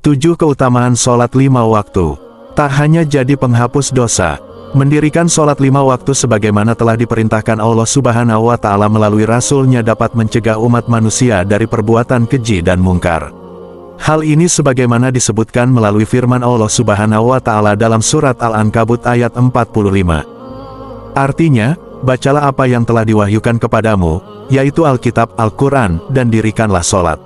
7. Keutamaan sholat 5 waktu. Tak hanya jadi penghapus dosa, mendirikan sholat 5 waktu sebagaimana telah diperintahkan Allah Subhanahu wa Ta'ala melalui Rasul-Nya dapat mencegah umat manusia dari perbuatan keji dan mungkar. Hal ini sebagaimana disebutkan melalui firman Allah Subhanahu wa Ta'ala dalam surat Al-Ankabut ayat 45. Artinya, bacalah apa yang telah diwahyukan kepadamu, yaitu Alkitab, Al-Quran, dan dirikanlah sholat.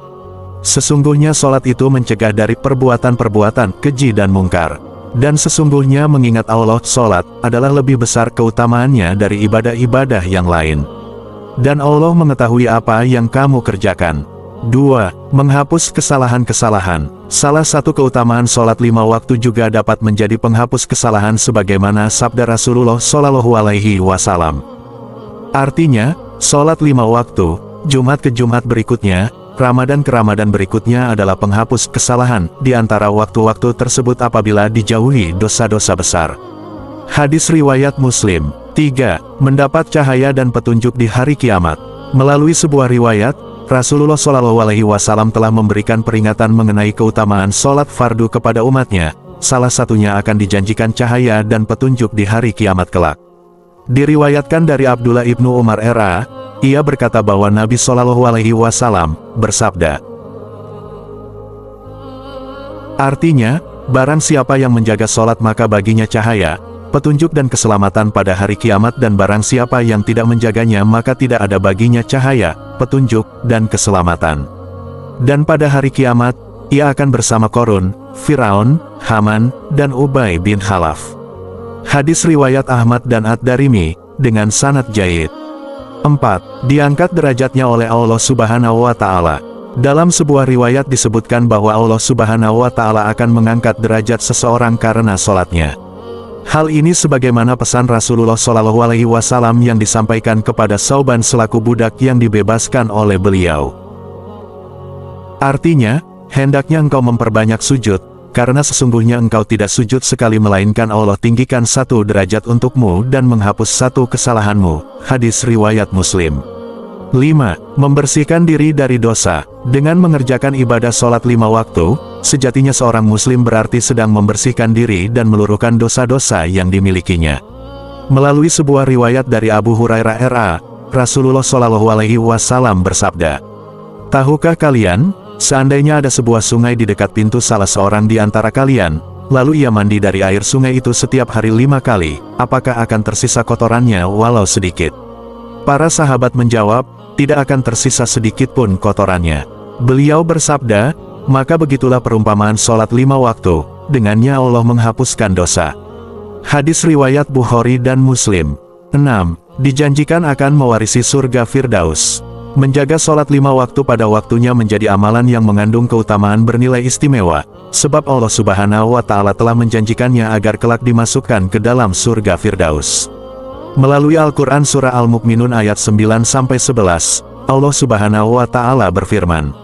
Sesungguhnya sholat itu mencegah dari perbuatan-perbuatan keji dan mungkar. Dan sesungguhnya mengingat Allah, sholat adalah lebih besar keutamaannya dari ibadah-ibadah yang lain. Dan Allah mengetahui apa yang kamu kerjakan. 2. Menghapus kesalahan-kesalahan. Salah satu keutamaan sholat 5 waktu juga dapat menjadi penghapus kesalahan sebagaimana sabda Rasulullah Shallallahu Alaihi Wasallam. Artinya, sholat 5 waktu, Jumat ke Jumat berikutnya, Ramadan ke Ramadan berikutnya adalah penghapus kesalahan di antara waktu-waktu tersebut apabila dijauhi dosa-dosa besar. Hadis riwayat Muslim. 3. Mendapat cahaya dan petunjuk di hari kiamat. Melalui sebuah riwayat, Rasulullah Shallallahu Alaihi Wasallam telah memberikan peringatan mengenai keutamaan sholat fardu kepada umatnya. Salah satunya akan dijanjikan cahaya dan petunjuk di hari kiamat kelak. Diriwayatkan dari Abdullah ibnu Umar R.A., ia berkata bahwa Nabi Shallallahu Alaihi Wasallam bersabda, artinya, barang siapa yang menjaga sholat maka baginya cahaya, petunjuk dan keselamatan pada hari kiamat, dan barang siapa yang tidak menjaganya maka tidak ada baginya cahaya, petunjuk, dan keselamatan. Dan pada hari kiamat, ia akan bersama Korun, Firaun, Haman, dan Ubay bin Khalaf. Hadis riwayat Ahmad dan Ad-Darimi, dengan sanad jayyid. 4. Diangkat derajatnya oleh Allah Subhanahu wa Ta'ala. Dalam sebuah riwayat disebutkan bahwa Allah Subhanahu wa Ta'ala akan mengangkat derajat seseorang karena sholatnya. Hal ini sebagaimana pesan Rasulullah Shallallahu Alaihi Wasallam yang disampaikan kepada Sauban selaku budak yang dibebaskan oleh beliau. Artinya, hendaknya engkau memperbanyak sujud, karena sesungguhnya engkau tidak sujud sekali melainkan Allah tinggikan 1 derajat untukmu dan menghapus 1 kesalahanmu. Hadis riwayat Muslim. 5. Membersihkan diri dari dosa. Dengan mengerjakan ibadah sholat 5 waktu, sejatinya seorang muslim berarti sedang membersihkan diri dan meluruhkan dosa-dosa yang dimilikinya. Melalui sebuah riwayat dari Abu Hurairah R.A., Rasulullah Shallallahu Alaihi Wasallam bersabda, tahukah kalian, seandainya ada sebuah sungai di dekat pintu salah seorang di antara kalian, lalu ia mandi dari air sungai itu setiap hari 5 kali, apakah akan tersisa kotorannya walau sedikit? Para sahabat menjawab, tidak akan tersisa sedikit pun kotorannya. Beliau bersabda, maka begitulah perumpamaan sholat 5 waktu, dengannya Allah menghapuskan dosa. Hadis riwayat Bukhari dan Muslim. 6. Dijanjikan akan mewarisi surga Firdaus. Menjaga sholat 5 waktu pada waktunya menjadi amalan yang mengandung keutamaan bernilai istimewa, sebab Allah Subhanahu wa Ta'ala telah menjanjikannya agar kelak dimasukkan ke dalam surga Firdaus. Melalui Al-Quran Surah Al-Mu'minun ayat 9-11, Allah Subhanahu wa Ta'ala berfirman,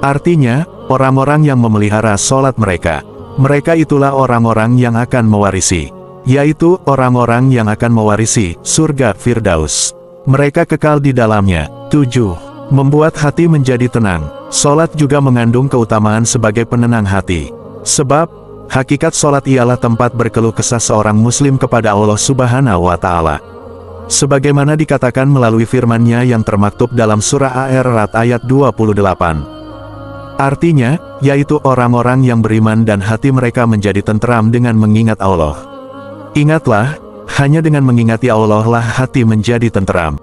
artinya, orang-orang yang memelihara sholat mereka itulah orang-orang yang akan mewarisi, yaitu orang-orang yang akan mewarisi surga Firdaus. Mereka kekal di dalamnya. 7. Membuat hati menjadi tenang. Sholat juga mengandung keutamaan sebagai penenang hati. Sebab, hakikat sholat ialah tempat berkeluh kesah seorang muslim kepada Allah Subhanahu wa Ta'ala. Sebagaimana dikatakan melalui firman-Nya yang termaktub dalam surah Ar-Ra'd ayat 28. Artinya, yaitu orang-orang yang beriman dan hati mereka menjadi tenteram dengan mengingat Allah. Ingatlah, hanya dengan mengingati Allah lah hati menjadi tenteram.